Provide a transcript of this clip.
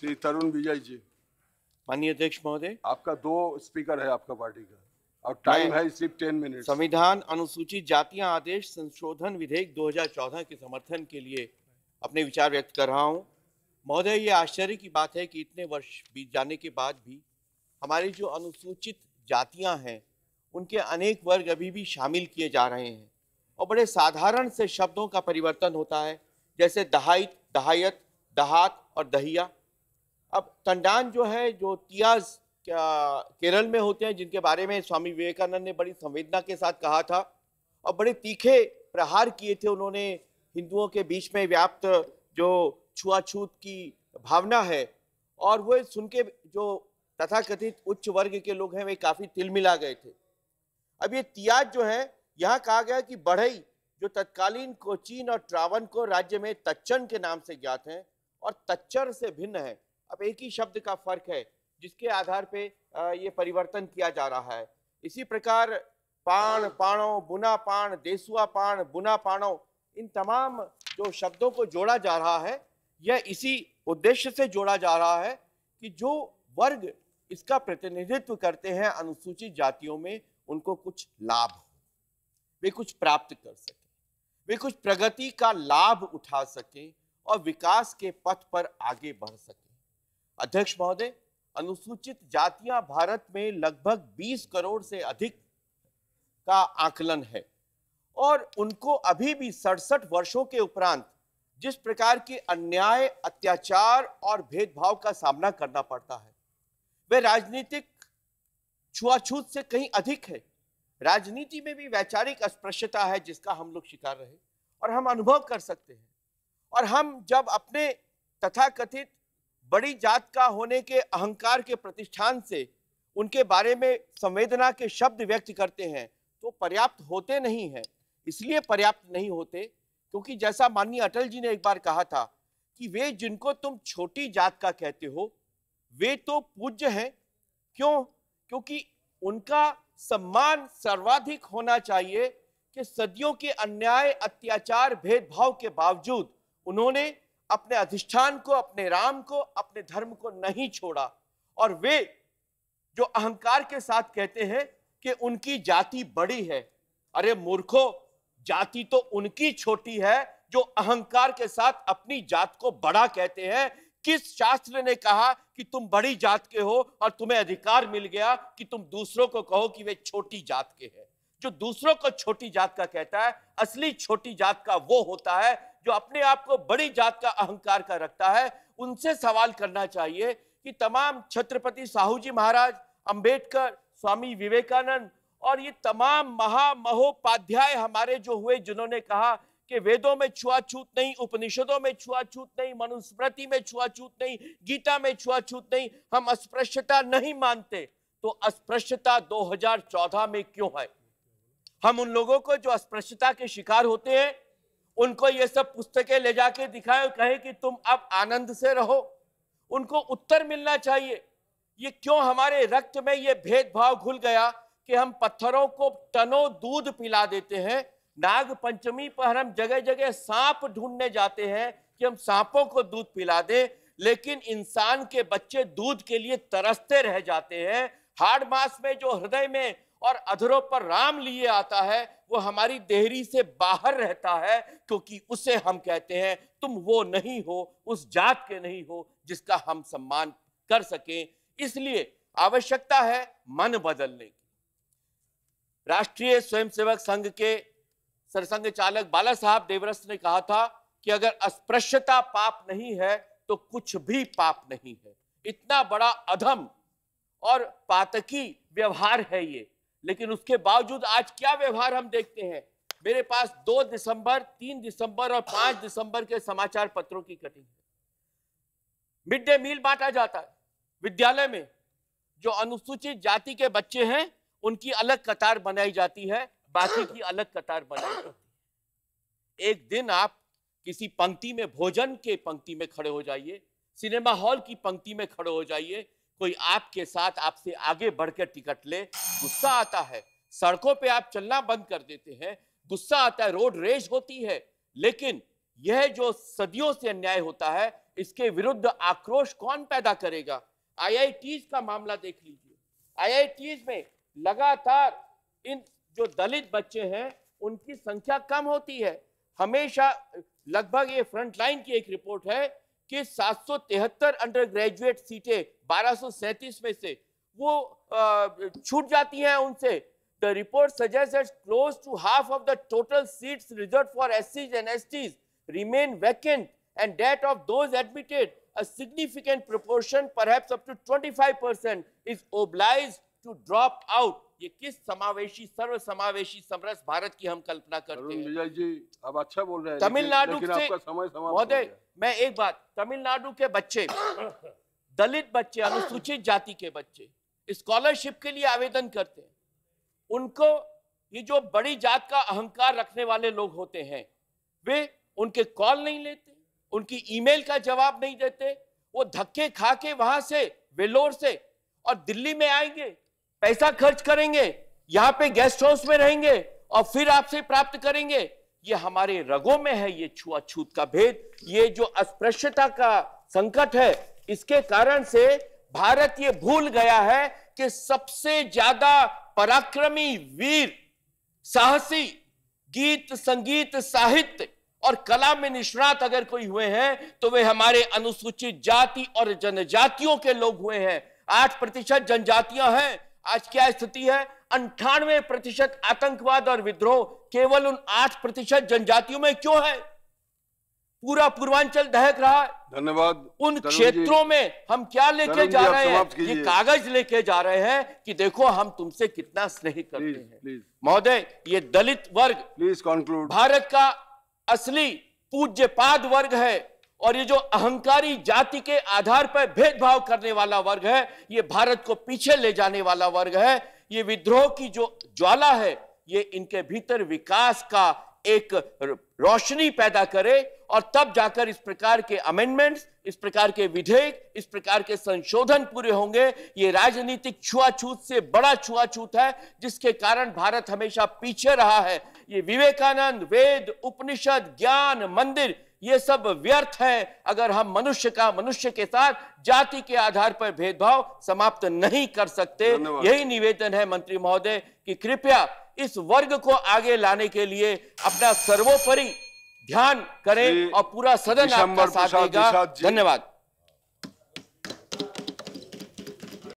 श्री तरुण विजय जी, माननीय अध्यक्ष महोदय, आपका 2 स्पीकर है आपका पार्टी का और टाइम है सिर्फ 10 मिनट। संविधान अनुसूचित जातियां आदेश संशोधन विधेयक 2014 के समर्थन के लिए अपने विचार व्यक्त कर रहा हूं। महोदय, ये आश्चर्य की बात है कि इतने वर्ष बीत जाने के बाद भी हमारी जो अनुसूचित जातियां हैं उनके अनेक वर्ग अभी भी शामिल किए जा रहे हैं और बड़े साधारण से शब्दों का परिवर्तन होता है, जैसे दहाइत, दहायत, दहात और दहिया। अब टंडान जो है, जो तियाज केरल में होते हैं, जिनके बारे में स्वामी विवेकानंद ने बड़ी संवेदना के साथ कहा था और बड़े तीखे प्रहार किए थे उन्होंने हिंदुओं के बीच में व्याप्त जो छुआछूत की भावना है, और वो सुन के जो तथाकथित उच्च वर्ग के लोग हैं वे काफी तिलमिला गए थे। अब ये तियाज जो है, यहाँ कहा गया कि बढ़ई जो तत्कालीन कोचीन और ट्रावनकोर राज्य में तच्चन के नाम से ज्ञात हैं और तच्चर से भिन्न है। अब एक ही शब्द का फर्क है जिसके आधार पे ये परिवर्तन किया जा रहा है। इसी प्रकार पाण, पाणो, बुना पाण, देसुआ पाण, बुना पाणो, इन तमाम जो शब्दों को जोड़ा जा रहा है, यह इसी उद्देश्य से जोड़ा जा रहा है कि जो वर्ग इसका प्रतिनिधित्व करते हैं अनुसूचित जातियों में, उनको कुछ लाभ हो, वे कुछ प्राप्त कर सकें, वे कुछ प्रगति का लाभ उठा सकें और विकास के पथ पर आगे बढ़ सकें। अध्यक्ष महोदय, अनुसूचित जातियां भारत में लगभग 20 करोड़ से अधिक का आकलन है और उनको अभी भी 67 वर्षों के उपरांत जिस प्रकार की अन्याय, अत्याचार और भेदभाव का सामना करना पड़ता है, वह राजनीतिक छुआछूत से कहीं अधिक है। राजनीति में भी वैचारिक अस्पृश्यता है जिसका हम लोग शिकार रहे और हम अनुभव कर सकते हैं। और हम जब अपने तथाकथित बड़ी जात का होने के अहंकार के प्रतिष्ठान से उनके बारे में संवेदना के शब्द व्यक्त करते हैं तो पर्याप्त होते नहीं हैं। इसलिए पर्याप्त नहीं होते क्योंकि जैसा माननीय अटल जी ने एक बार कहा था कि वे जिनको तुम छोटी जात का कहते हो वे तो पूज्य हैं। क्यों? क्योंकि उनका सम्मान सर्वाधिक होना चाहिए कि सदियों के अन्याय, अत्याचार, भेदभाव के बावजूद उन्होंने अपने अधिष्ठान को, अपने राम को, अपने धर्म को नहीं छोड़ा। और वे जो अहंकार के साथ कहते हैं कि उनकी जाति बड़ी है, अरे मूर्खो, जाति तो उनकी छोटी है जो अहंकार के साथ अपनी जात को बड़ा कहते हैं। किस शास्त्र ने कहा कि तुम बड़ी जात के हो और तुम्हें अधिकार मिल गया कि तुम दूसरों को कहो कि वे छोटी जात के हैं? जो दूसरों को छोटी जात का कहता है, असली छोटी जात का वो होता है जो अपने आप को बड़ी जात का अहंकार का रखता है। उनसे सवाल करना चाहिए कि तमाम छत्रपति साहू जी महाराज, अंबेडकर, स्वामी विवेकानंद और ये तमाम महामहोपाध्याय हमारे जो हुए, जिन्होंने कहा कि वेदों में छुआछूत नहीं, उपनिषदों में छुआछूत नहीं, मनुस्मृति में छुआछूत नहीं, गीता में छुआछूत नहीं, हम अस्पृश्यता नहीं मानते, तो अस्पृश्यता 2014 में क्यों है? हम उन लोगों को जो अस्पृश्यता के शिकार होते हैं उनको ये सब पुस्तकें ले जाके दिखाएं और कहें कि तुम अब आनंद से रहो। उनको उत्तर मिलना चाहिए। ये क्यों हमारे रक्त में ये भेदभाव घुल गया कि हम पत्थरों को टनों दूध पिला देते हैं। नाग पंचमी पर हम जगह जगह सांप ढूंढने जाते हैं कि हम सांपों को दूध पिला दें, लेकिन इंसान के बच्चे दूध के लिए तरसते रह जाते हैं। हाड़ मास में जो हृदय में और अधरों पर राम लिए आता है वो हमारी देहरी से बाहर रहता है, क्योंकि उसे हम कहते हैं तुम वो नहीं हो, उस जात के नहीं हो जिसका हम सम्मान कर सकें। इसलिए आवश्यकता है मन बदलने की। राष्ट्रीय स्वयंसेवक संघ के सरसंघ चालक बाला साहब देवरस ने कहा था कि अगर अस्पृश्यता पाप नहीं है तो कुछ भी पाप नहीं है। इतना बड़ा अधम और पातकी व्यवहार है ये, लेकिन उसके बावजूद आज क्या व्यवहार हम देखते हैं। मेरे पास 2 दिसंबर, 3 दिसंबर और 5 दिसंबर के समाचार पत्रों की कटिंग है। मिड डे मील बांटा जाता है विद्यालय में। जो अनुसूचित जाति के बच्चे हैं उनकी अलग कतार बनाई जाती है, बाकी की अलग कतार बनाई जाती है। एक दिन आप किसी पंक्ति में, भोजन के पंक्ति में खड़े हो जाइए, सिनेमा हॉल की पंक्ति में खड़े हो जाइए, कोई आपके साथ आपसे आगे बढ़कर टिकट ले, गुस्सा आता है। सड़कों पे आप चलना बंद कर देते हैं, गुस्सा आता है, रोड रेज होती है। लेकिन यह जो सदियों से अन्याय होता है, इसके विरुद्ध आक्रोश कौन पैदा करेगा? आईआईटीज का मामला देख लीजिए। आईआईटीज में लगातार इन जो दलित बच्चे हैं उनकी संख्या कम होती है। हमेशा लगभग ये फ्रंटलाइन की एक रिपोर्ट है कि 773 अंडर ग्रेजुएट सीटें 1237 में से वो छूट जाती हैं उनसे। The report suggests that close to half of the total seats reserved for SCs and STs remain vacant, and that of those admitted, a significant proportion, perhaps up to 25%, is obliged to drop out. ये किस समावेशी, सर्व समावेशी समरस भारत की हम कल्पना करते हैं? विजय जी, आप अच्छा बोल रहे हैं, तमिलनाडु लेकिन से आपका समय समाप्त हो महोदय, गया। मैं एक बात, तमिलनाडु के बच्चे, दलित बच्चे, अनुसूचित जाति के बच्चे स्कॉलरशिप के लिए आवेदन करते हैं। उनको ये जो बड़ी जात का अहंकार रखने वाले लोग होते हैं, वे उनके कॉल नहीं लेते, उनकी ईमेल का जवाब नहीं देते। वो धक्के खा के वहां से, वेलोर से और दिल्ली में आएंगे, पैसा खर्च करेंगे, यहां पे गेस्ट हाउस में रहेंगे और फिर आपसे प्राप्त करेंगे। ये हमारे रगों में है, ये छुआछूत का भेद, ये जो अस्पृश्यता का संकट है, इसके कारण से भारत ये भूल गया है कि सबसे ज्यादा पराक्रमी, वीर, साहसी, गीत, संगीत, साहित्य और कला में निष्णात अगर कोई हुए हैं तो वे हमारे अनुसूचित जाति और जनजातियों के लोग हुए हैं। 8% जनजातियां हैं। आज क्या स्थिति है? 98% आतंकवाद और विद्रोह केवल उन 8% जनजातियों में क्यों है? पूरा पूर्वांचल दहक रहा है। धन्यवाद। उन क्षेत्रों में हम क्या लेके जा रहे हैं? ये कागज लेके जा रहे हैं कि देखो हम तुमसे कितना स्नेह करते हैं। महोदय, ये दलित वर्ग प्लीज कंक्लूड, भारत का असली पूज्यपाद वर्ग है और ये जो अहंकारी जाति के आधार पर भेदभाव करने वाला वर्ग है, ये भारत को पीछे ले जाने वाला वर्ग है। ये विद्रोह की जो ज्वाला है, ये इनके भीतर विकास का एक रोशनी पैदा करे और तब जाकर इस प्रकार के अमेंडमेंट्स, इस प्रकार के विधेयक, इस प्रकार के संशोधन पूरे होंगे। ये राजनीतिक छुआछूत से बड़ा छुआछूत है जिसके कारण भारत हमेशा पीछे रहा है। ये विवेकानंद, वेद, उपनिषद, ज्ञान, मंदिर, ये सब व्यर्थ है अगर हम मनुष्य के साथ जाति के आधार पर भेदभाव समाप्त नहीं कर सकते। यही निवेदन है मंत्री महोदय कि कृपया इस वर्ग को आगे लाने के लिए अपना सर्वोपरि ध्यान करें और पूरा सदन आपका साथ देगा। धन्यवाद।